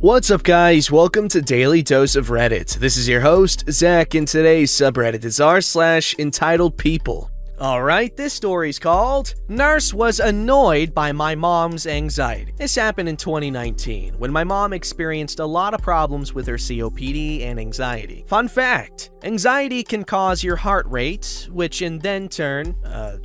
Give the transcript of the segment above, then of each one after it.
What's up guys, welcome to Daily Dose of Reddit. This is your host, Zach, and today's subreddit is r/EntitledPeople. Alright, this story's called Nurse Was Annoyed by My Mom's Anxiety. This happened in 2019, when my mom experienced a lot of problems with her COPD and anxiety. Fun fact, anxiety can cause your heart rate, which in then turn,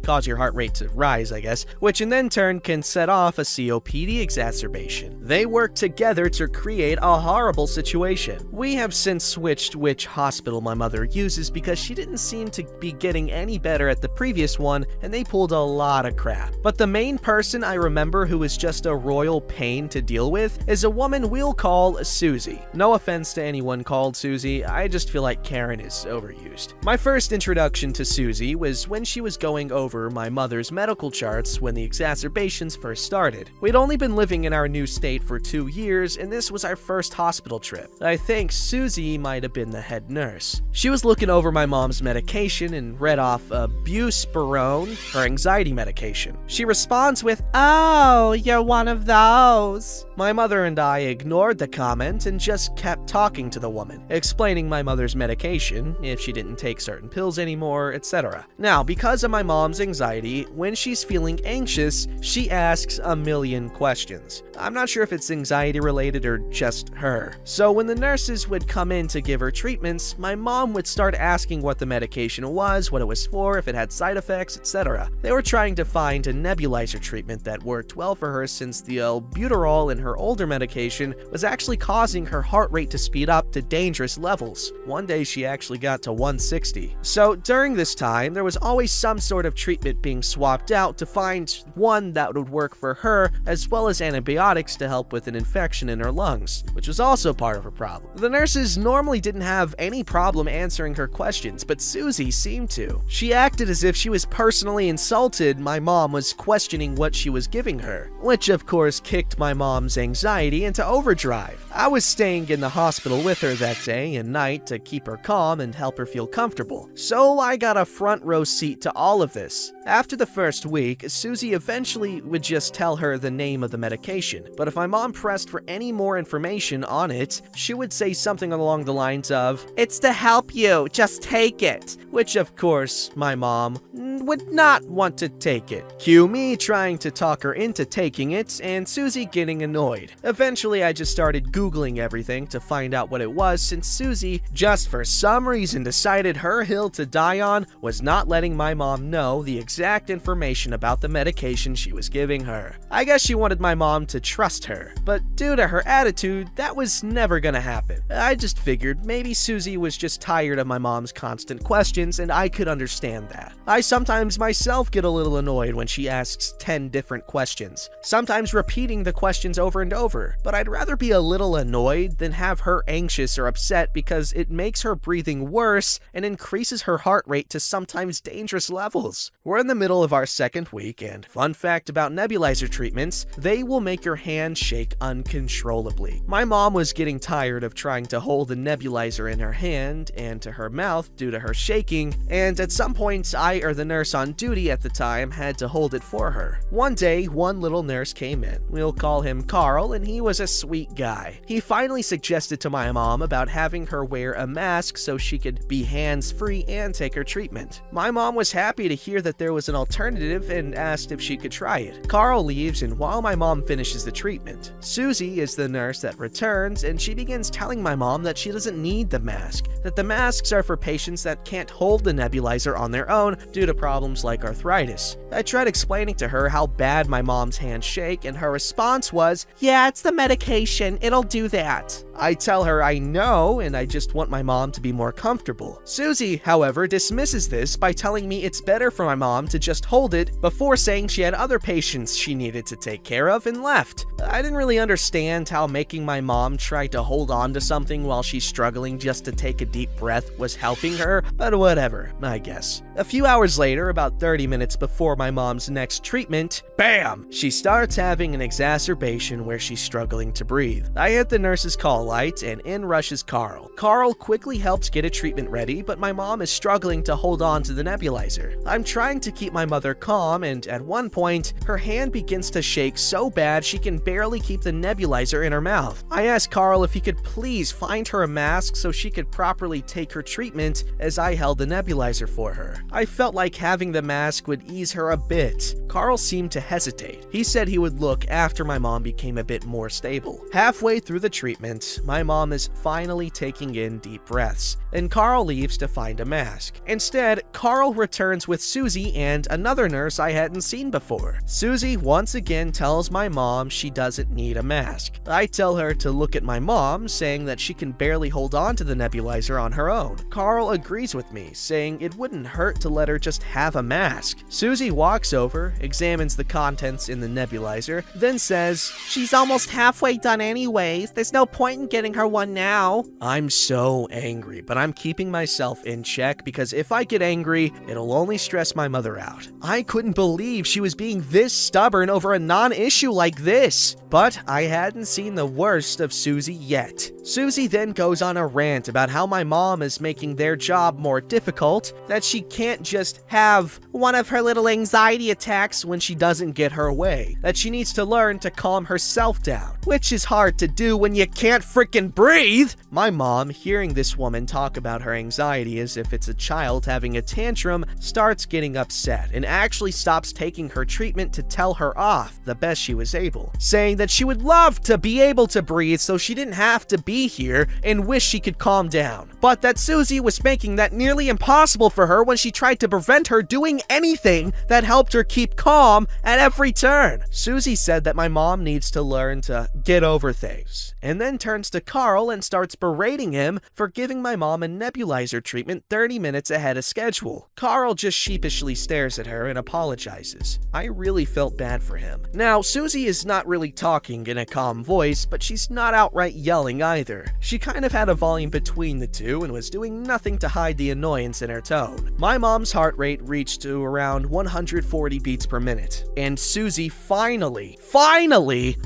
cause your heart rate to rise, I guess, which in then turn can set off a COPD exacerbation. They work together to create a horrible situation. We have since switched which hospital my mother uses because she didn't seem to be getting any better at the previous one, and they pulled a lot of crap. But the main person I remember who is just a royal pain to deal with is a woman we'll call Susie. No offense to anyone called Susie, I just feel like Karen is overused. My first introduction to Susie was when she was going over my mother's medical charts when the exacerbations first started. We'd only been living in our new state for 2 years, and this was our first hospital trip. I think Susie might have been the head nurse. She was looking over my mom's medication and read off buspirone, her anxiety medication. She responds with, "Oh, you're one of those." My mother and I ignored the comment and just kept talking to the woman, explaining my mother's medication, if she didn't take certain pills anymore, etc. Now, because of my mom's anxiety, when she's feeling anxious, she asks a million questions. I'm not sure if it's anxiety related or just her. So when the nurses would come in to give her treatments, my mom would start asking what the medication was, what it was for, if it had side effects, etc. They were trying to find a nebulizer treatment that worked well for her since the albuterol in her older medication was actually causing her heart rate to speed up to dangerous levels. One day she actually got to 160. So during this time, there was always some sort of treatment being swapped out to find one that would work for her, as well as antibiotics to help with an infection in her lungs, which was also part of her problem. The nurses normally didn't have any problem answering her questions, but Susie seemed to. She acted as if she was personally insulted my mom was questioning what she was giving her, which of course kicked my mom's anxiety into overdrive. I was staying in the hospital with her that day and night to keep her calm and help her feel comfortable, so I got a front row seat to all of this. After the first week, Susie eventually would just tell her the name of the medication, but if my mom pressed for any more information on it, she would say something along the lines of, "It's to help you, just take it," which of course my mom would not want to take it. Cue me trying to talk her into taking it, and Susie getting annoyed. Eventually, I just started Googling everything to find out what it was, since Susie, just for some reason, decided her hill to die on was not letting my mom know the exact information about the medication she was giving her. I guess she wanted my mom to trust her, but due to her attitude, that was never gonna happen. I just figured maybe Susie was just tired of my mom's constant questions, and I could understand that. I sometimes myself get a little annoyed when she asks 10 different questions, sometimes repeating the questions over and over, but I'd rather be a little annoyed than have her anxious or upset because it makes her breathing worse and increases her heart rate to sometimes dangerous levels. We're in the middle of our second week, and fun fact about nebulizer treatments, they will make your hand shake uncontrollably. My mom was getting tired of trying to hold the nebulizer in her hand and to her mouth due to her shaking, and at some point I or the nurse on duty at the time had to hold it for her. One day, one little nurse came in. We'll call him Carl, and he was a sweet guy. He finally suggested to my mom about having her wear a mask so she could be hands-free and take her treatment. My mom was happy to hear that there was an alternative and asked if she could try it. Carl leaves, and while my mom finishes the treatment, Susie is the nurse that returns, and she begins telling my mom that she doesn't need the mask, that the masks are for patients that can't hold the nebulizer on their own due to problems like arthritis. I tried explaining to her how bad my mom's hands shake, and her response was, "Yeah, it's the medication, it'll do that." I tell her I know, and I just want my mom to be more comfortable. Susie, however, dismisses this by telling me it's better for my mom to just hold it before saying she had other patients she needed to take care of and left. I didn't really understand how making my mom try to hold on to something while she's struggling just to take a deep breath was helping her, but whatever, I guess. A few hours later, about 30 minutes before my mom's next treatment, bam! She starts having an exacerbation where she's struggling to breathe. I hit the nurse's call light, and in rushes Carl. Carl quickly helps get a treatment ready, but my mom is struggling to hold on to the nebulizer. I'm trying to keep my mother calm, and at one point, her hand begins to shake so bad she can barely keep the nebulizer in her mouth. I asked Carl if he could please find her a mask so she could properly take her treatment as I held the nebulizer for her. I felt like having the mask would ease her a bit. Carl seemed to hesitate. He said he would look after my mom became a bit more stable. Halfway through the treatment, my mom is finally taking in deep breaths, and Carl leaves to find a mask. Instead, Carl returns with Susie and another nurse I hadn't seen before. Susie once again tells my mom she doesn't need a mask. I tell her to look at my mom, saying that she can barely hold on to the nebulizer on her own. Carl agrees with me, saying it wouldn't hurt to let her just have a mask. Susie walks over, examines the contents in the nebulizer, then says, "She's almost halfway done anyways. There's no point in getting her one now." I'm so angry, but I'm keeping myself in check because if I get angry, it'll only stress my mother out. I couldn't believe she was being this stubborn over a non-issue like this. But I hadn't seen the worst of Susie yet. Susie then goes on a rant about how my mom is making their job more difficult, that she can't just have one of her little anxiety attacks when she doesn't get her way, that she needs to learn to calm herself down, which is hard to do when you can't freaking breathe. My mom, hearing this woman talk about her anxiety as if it's a child having a tantrum, starts getting upset and actually stops taking her treatment to tell her off the best she was able, saying that she would love to be able to breathe so she didn't have to be here and wish she could calm down, but that Susie was making that nearly impossible for her when she tried to prevent her doing anything that helped her keep calm at every turn. Susie said that my mom needs to learn to get over things, and then turns to Carl and starts berating him for giving my mom a nebulizer treatment 30 minutes ahead of schedule. Carl just sheepishly stares at her and apologizes. I really felt bad for him. Now, Susie is not really talking in a calm voice, but she's not outright yelling either. She kind of had a volume between the two and was doing nothing to hide the annoyance in her tone. My mom's heart rate reached to around 140 beats per minute, and Susie finally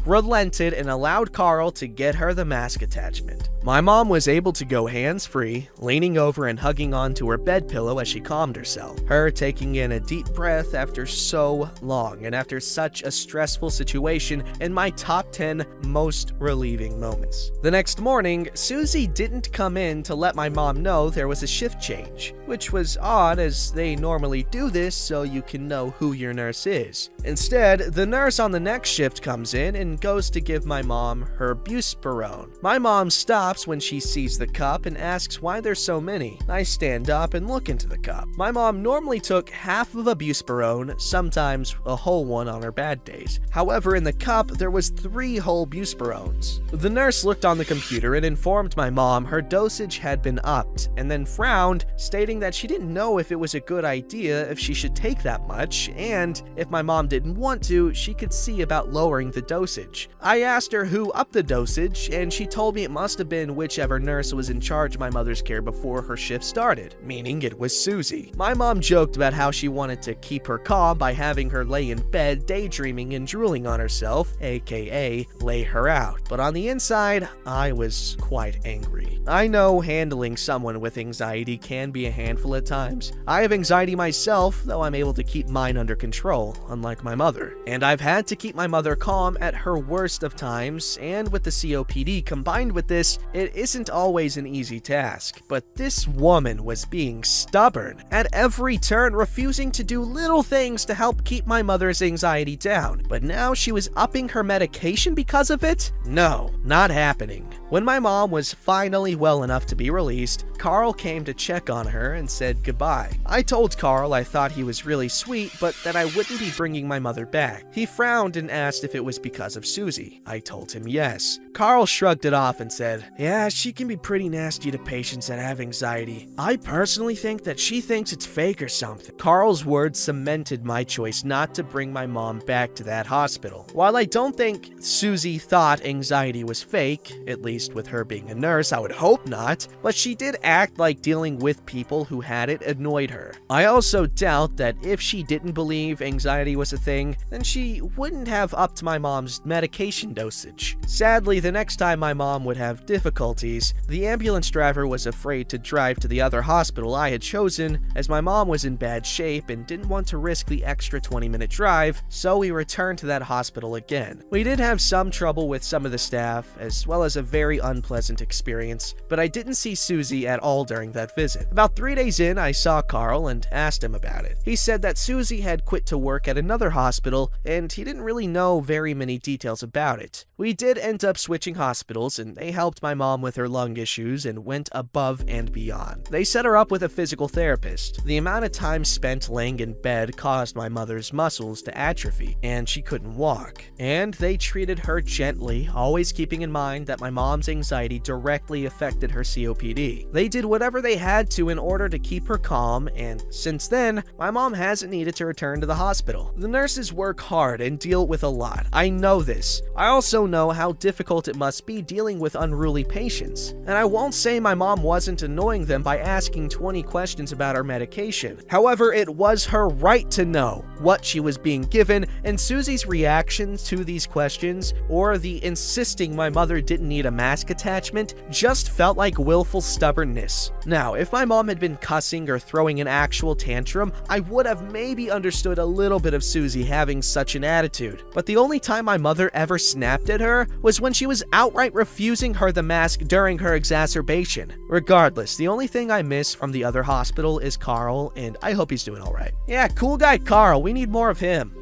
relented and allowed Carl to get her the mask attachment. My mom was able to go hands-free, leaning over and hugging onto her bed pillow as she calmed herself, her taking in a deep breath after so long and after such a stressful situation in my top 10 most relieving moments. The next morning, Susie didn't come in to let my mom know there was a shift change, which was odd as they normally do this so you can know who your nurse is. Instead, the nurse on the next shift comes in and goes to give my mom her buspirone. My mom stops when she sees the cup and asks why there's so many. I stand up and look into the cup. My mom normally took half of a buspirone, sometimes a whole one on her bad days. However, in the cup, there was 3 whole buspirones. The nurse looked on the computer and informed my mom her dosage had been upped, and then frowned, stating that she didn't know if it was a good idea if she should take that much, and if my mom didn't want to, she could see about lowering the dosage. I asked her who upped the dosage, and she told me it must have been whichever nurse was in charge of my mother's care before her shift started, meaning it was Susie. My mom joked about how she wanted to keep her calm by having her lay in bed daydreaming and drooling on herself, aka lay her out. But on the inside, I was quite angry. I know handling someone with anxiety can be a handful at times. I have anxiety myself, though I'm able to keep mine under control, unlike my mother. And I've had to keep my mother calm at her worst of times, and with the COPD combined with this, it isn't always an easy task. But this woman was being stubborn at every turn, refusing to do little things to help keep my mother's anxiety down. But now she was upping her medication because of it? No, not happening. When my mom was finally well enough to be released, Carl came to check on her and said goodbye. I told Carl I thought he was really sweet, but that I wouldn't be bringing my mother back. He frowned and asked if it was because of Susie. I told him yes. Carl shrugged it off and said, "Yeah, she can be pretty nasty to patients that have anxiety. I personally think that she thinks it's fake or something." Carl's words cemented my choice not to bring my mom back to that hospital. While I don't think Susie thought anxiety was fake, at least least with her being a nurse, I would hope not, but she did act like dealing with people who had it annoyed her. I also doubt that if she didn't believe anxiety was a thing, then she wouldn't have upped my mom's medication dosage. Sadly, the next time my mom would have difficulties, the ambulance driver was afraid to drive to the other hospital I had chosen, as my mom was in bad shape and didn't want to risk the extra 20-minute drive, so we returned to that hospital again. We did have some trouble with some of the staff, as well as a very unpleasant experience, but I didn't see Susie at all during that visit. About 3 days in, I saw Carl and asked him about it. He said that Susie had quit to work at another hospital, and he didn't really know very many details about it. We did end up switching hospitals, and they helped my mom with her lung issues and went above and beyond. They set her up with a physical therapist. The amount of time spent laying in bed caused my mother's muscles to atrophy, and she couldn't walk. And they treated her gently, always keeping in mind that my mom's anxiety directly affected her COPD. They did whatever they had to in order to keep her calm, and since then, my mom hasn't needed to return to the hospital. The nurses work hard and deal with a lot. I know this. I also know how difficult it must be dealing with unruly patients. And I won't say my mom wasn't annoying them by asking 20 questions about her medication. However, it was her right to know what she was being given, and Susie's reaction to these questions, or the insisting my mother didn't need a mask attachment, just felt like willful stubbornness. Now, if my mom had been cussing or throwing an actual tantrum, I would have maybe understood a little bit of Susie having such an attitude. But the only time my mother ever snapped at her was when she was outright refusing her the mask during her exacerbation. Regardless, the only thing I miss from the other hospital is Carl, and I hope he's doing alright. Yeah, cool guy Carl, we need more of him.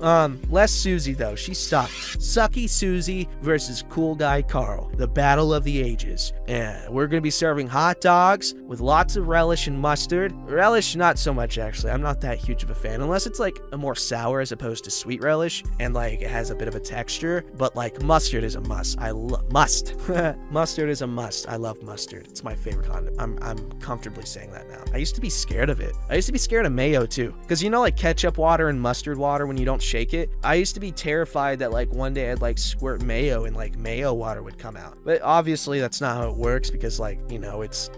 Less Susie though, she sucked. Sucky Susie versus cool guy Carl. The battle of the ages. Yeah, we're gonna be serving hot dogs with lots of relish and mustard. Relish, not so much actually. I'm not that huge of a fan, unless it's like a more sour as opposed to sweet relish, and like it has a bit of a texture, but like mustard is a must. Mustard is a must. I love mustard. It's my favorite condiment. I'm comfortably saying that now. I used to be scared of it. I used to be scared of mayo too, because you know like ketchup water and mustard water when you don't shake it? I used to be terrified that like one day I'd like squirt mayo and like mayo water would come out. But obviously that's not how it works, because like, you know, it's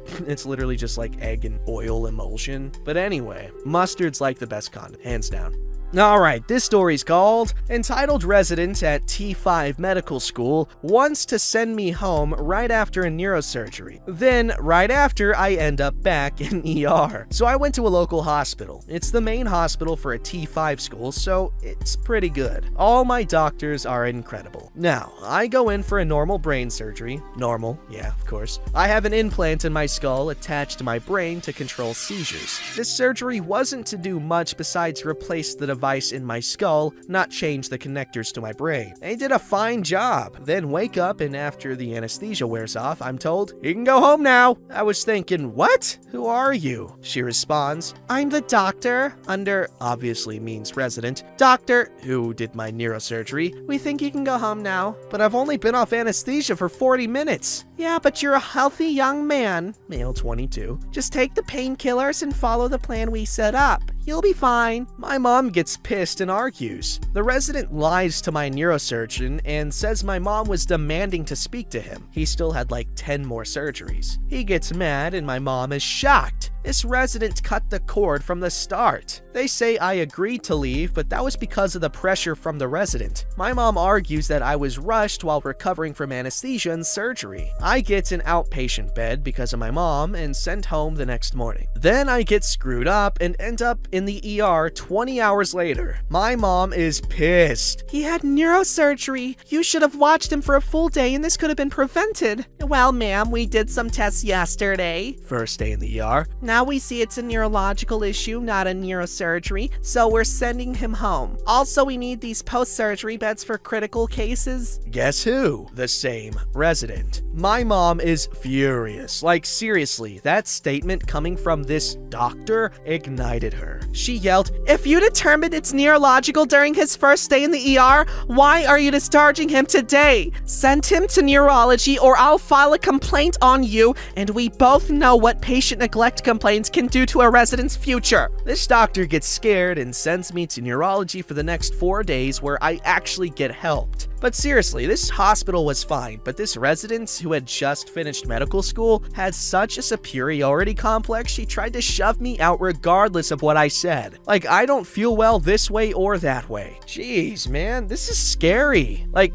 literally just like egg and oil emulsion. But anyway, mustard's like the best condiment, hands down. Alright, this story's called Entitled Resident at T5 Medical School Wants to Send Me Home Right After a Neurosurgery. Then, right after, I end up back in ER. So I went to a local hospital. It's the main hospital for a T5 school, so it's pretty good. All my doctors are incredible. Now, I go in for a normal brain surgery. Normal, yeah, of course. I have an implant in my skull attached to my brain to control seizures. This surgery wasn't to do much besides replace the device in my skull, not change the connectors to my brain. They did a fine job. Then wake up, and after the anesthesia wears off, I'm told, "You can go home now." I was thinking, what? Who are you? She responds, "I'm the doctor," under obviously means resident, "doctor who did my neurosurgery. We think you can go home now." But I've only been off anesthesia for 40 minutes. "Yeah, but you're a healthy young man," male 22. "Just take the painkillers and follow the plan we set up. You'll be fine." My mom gets pissed and argues. The resident lies to my neurosurgeon and says my mom was demanding to speak to him. He still had like 10 more surgeries. He gets mad and my mom is shocked. This resident cut the cord from the start. They say I agreed to leave, but that was because of the pressure from the resident. My mom argues that I was rushed while recovering from anesthesia and surgery. I get an outpatient bed because of my mom and sent home the next morning. Then I get screwed up and end up in the ER 20 hours later. My mom is pissed. "He had neurosurgery. You should have watched him for a full day and this could have been prevented." "Well, ma'am, we did some tests yesterday." First day in the ER. "Now we see it's a neurological issue, not a neurosurgery, so we're sending him home. Also, we need these post-surgery beds for critical cases." Guess who? The same resident. My mom is furious. Like, seriously, that statement coming from this doctor ignited her. She yelled, "If you determined it's neurological during his first day in the ER, why are you discharging him today? Send him to neurology or I'll file a complaint on you, and we both know what patient neglect complaints can do to a resident's future." This doctor gets scared and sends me to neurology for the next 4 days where I actually get helped. But seriously, this hospital was fine, but this resident who had just finished medical school had such a superiority complex, she tried to shove me out regardless of what I said. Like, I don't feel well this way or that way. Jeez, man, this is scary. Like,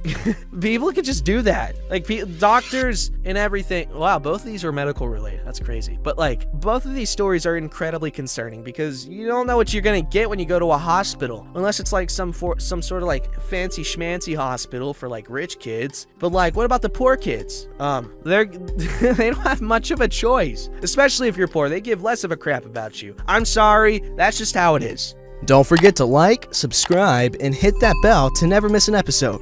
people could just do that. Like, doctors and everything. Wow, both of these were medical related. That's crazy. But like, both of these stories are incredibly concerning because you don't know what you're gonna get when you go to a hospital, unless it's like some sort of like fancy schmancy hospital for like rich kids. But like, what about the poor kids? They don't have much of a choice, especially if you're poor. They give less of a crap about you. I'm sorry, that's just how it is. Don't forget to like, subscribe, and hit that bell to never miss an episode.